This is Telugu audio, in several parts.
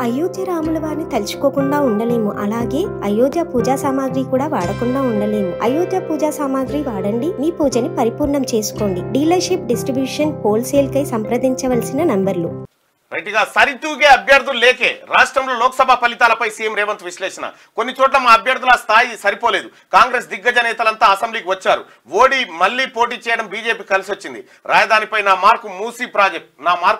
అయోధ్య రాముల వారిని తలుచుకోకుండా ఉండలేము. అలాగే అయోధ్య పూజా సామాగ్రి కూడా వాడకుండా ఉండలేము. అయోధ్య పూజా సామాగ్రి వాడండి, మీ పూజని పరిపూర్ణం చేసుకోండి. డీలర్షిప్, డిస్ట్రిబ్యూషన్, హోల్సేల్ కై సంప్రదించవలసిన నంబర్లు. రైట్గా సరితూగే అభ్యర్థులు లేకే రాష్ట్రంలో లోక్సభ ఫలితాలపై సీఎం రేవంత్ విశ్లేషణ. కొన్ని చోట్ల మా అభ్యర్థుల స్థాయి సరిపోలేదు. కాంగ్రెస్ దిగ్గజ నేతలంతా అసెంబ్లీకి వచ్చారు. ఓడి మళ్లీ పోటీ చేయడం బీజేపీ కలిసి వచ్చింది. రాజధానిపై నా మార్కు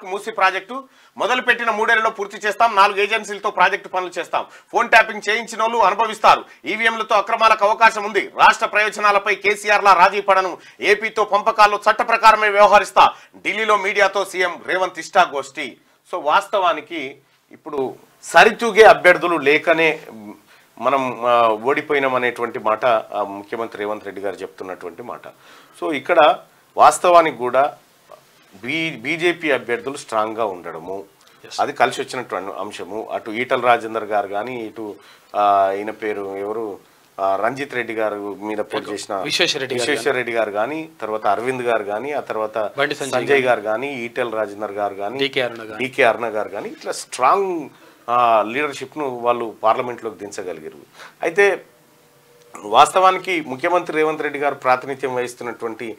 మూసీ ప్రాజెక్టు మొదలుపెట్టిన 3 ఏళ్లలో పూర్తి చేస్తాం. 4 ఏజెన్సీలతో ప్రాజెక్టు పనులు చేస్తాం. ఫోన్ ట్యాపింగ్ చేయించిన వాళ్ళు అనుభవిస్తారు. ఈవీఎంలతో అక్రమాలకు అవకాశం ఉంది. రాష్ట్ర ప్రయోజనాలపై కేసీఆర్లా రాజీ పడను. ఏపీతో పంపకాల్లో చట్ట ప్రకారమే వ్యవహరిస్తా. ఢిల్లీలో మీడియాతో సీఎం రేవంత్ ఇష్టాగోష్ఠి. సో వాస్తవానికి ఇప్పుడు సరితూగే అభ్యర్థులు లేకనే మనం ఓడిపోయినాం అనేటువంటి మాట ముఖ్యమంత్రి రేవంత్ రెడ్డి గారు చెప్తున్నటువంటి మాట. సో ఇక్కడ వాస్తవానికి కూడా బీజేపీ అభ్యర్థులు స్ట్రాంగ్గా ఉండడము అది కలిసి వచ్చినటువంటి అంశము. అటు ఈటల రాజేందర్ గారు కానీ, ఇటు ఈయన పేరు ఎవరు రంజిత్ రెడ్డి గారు మీద పోటీ చేసిన విశ్వేశ్వర రెడ్డి గారు కానీ, తర్వాత అరవింద్ గారు కానీ, ఆ తర్వాత సంజయ్ గారు కానీ, ఈటెల రాజేందర్ గారు కానీ, డికే అరుణ గారు కానీ, ఇట్లా స్ట్రాంగ్ లీడర్షిప్ను వాళ్ళు పార్లమెంట్లోకి దించగలిగారు. అయితే వాస్తవానికి ముఖ్యమంత్రి రేవంత్ రెడ్డి గారు ప్రాతినిధ్యం వహిస్తున్నటువంటి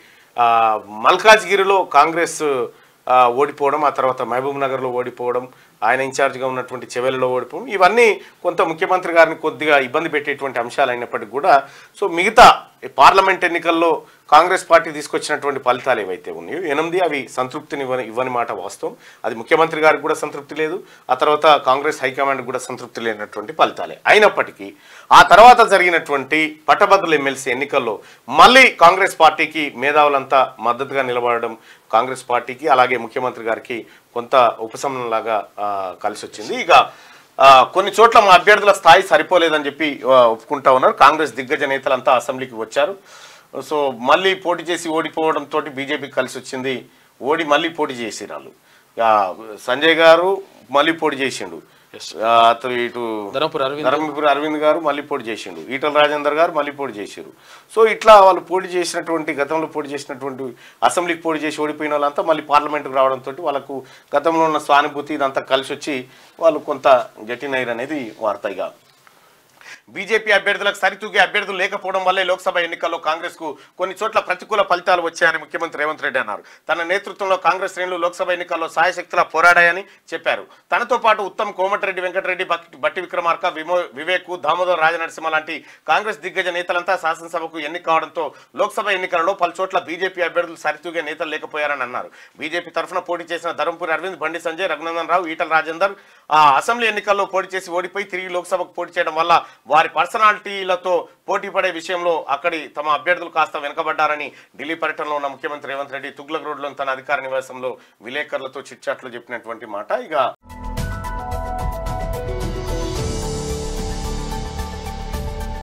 మల్కాజ్గిరిలో కాంగ్రెస్ ఓడిపోవడం, ఆ తర్వాత మహబూబ్ నగర్లో ఓడిపోవడం, ఆయన ఇన్ఛార్జ్గా ఉన్నటువంటి చెవెలలో ఓడిపోవడం, ఇవన్నీ కొంత ముఖ్యమంత్రి గారిని కొద్దిగా ఇబ్బంది పెట్టేటువంటి అంశాలు అయినప్పటికీ కూడా సో మిగతా పార్లమెంట్ ఎన్నికల్లో కాంగ్రెస్ పార్టీ తీసుకొచ్చినటువంటి ఫలితాలు ఏవైతే ఉన్నాయో 8 అవి సంతృప్తిని ఇవ్వని మాట వాస్తవం. అది ముఖ్యమంత్రి గారికి కూడా సంతృప్తి లేదు, ఆ తర్వాత కాంగ్రెస్ హైకమాండ్ కూడా సంతృప్తి లేనటువంటి ఫలితాలే. అయినప్పటికీ ఆ తర్వాత జరిగినటువంటి పట్టభద్రుల ఎమ్మెల్సీ ఎన్నికల్లో మళ్ళీ కాంగ్రెస్ పార్టీకి మేధావులంతా మద్దతుగా నిలబడడం కాంగ్రెస్ పార్టీకి అలాగే ముఖ్యమంత్రి గారికి కొంత ఉపశమనంలాగా కలిసి వచ్చింది. ఇక కొన్ని చోట్ల మా అభ్యర్థుల స్థాయి సరిపోలేదని చెప్పి ఒప్పుకుంటా ఉన్నారు. కాంగ్రెస్ దిగ్గజ నేతలంతా అసెంబ్లీకి వచ్చారు. సో మళ్ళీ పోటీ చేసి ఓడిపోవడంతో బీజేపీకి కలిసి వచ్చింది. మళ్ళీ పోటీ చేసిరాళ్ళు. సంజయ్ గారు మళ్ళీ పోటీ చేసిండు, ఇటు ధర్మపురి అరవింద్ గారు మళ్ళీ పోటీ చేసిండు, ఈటల రాజేందర్ గారు మళ్ళీ పోటీ చేసారు. సో ఇట్లా వాళ్ళు పోటీ చేసినటువంటి గతంలో పోటీ చేసినటువంటి అసెంబ్లీకి పోటీ చేసి ఓడిపోయిన వాళ్ళంతా మళ్ళీ పార్లమెంట్కి రావడంతో వాళ్ళకు గతంలో ఉన్న సానుభూతి ఇదంతా కలిసి వచ్చి వాళ్ళు కొంత గట్టినైర్ అనేది వార్తగా. బీజేపీ అభ్యర్థులకు సరితూగే అభ్యర్థులు లేకపోవడం వల్లే లోక్సభ ఎన్నికల్లో కాంగ్రెస్ కు కొన్ని చోట్ల ప్రతికూల ఫలితాలు వచ్చాయని ముఖ్యమంత్రి రేవంత్ రెడ్డి అన్నారు. తన నేతృత్వంలో కాంగ్రెస్ శ్రేణులు లోక్సభ ఎన్నికల్లో సాయశక్తులా పోరాడాయని చెప్పారు. తనతో పాటు ఉత్తమ్, కోమటిరెడ్డి వెంకటరెడ్డి, బట్టి విక్రమార్క, వివేక్, దామోదర్ రాజనరసింహ లాంటి కాంగ్రెస్ దిగ్గజ నేతలంతా శాసనసభకు ఎన్నిక కావడంతో లోక్సభ ఎన్నికలలో పలు చోట్ల బీజేపీ అభ్యర్థులు సరితూగే నేతలు లేకపోయారని అన్నారు. బీజేపీ తరఫున పోటీ చేసిన ధర్మపురి అరవింద్, బండి సంజయ్, రఘునందన్ రావు, ఈటల రాజేందర్ అసెంబ్లీ ఎన్నికల్లో పోటీ చేసి ఓడిపోయి తిరిగి లోక్సభకు పోటీ చేయడం వల్ల వారి పర్సనాలిటీలతో పోటీ పడే విషయంలో అక్కడి తమ అభ్యర్థులు కాస్త వెనుకబడ్డారని ఢిల్లీ పర్యటనలో ఉన్న ముఖ్యమంత్రి రేవంత్ రెడ్డి తుగ్లక్ రోడ్లోని తన అధికార నివాసంలో విలేకరులతో చిట్చాట్లు చెప్పినటువంటి మాట. ఇక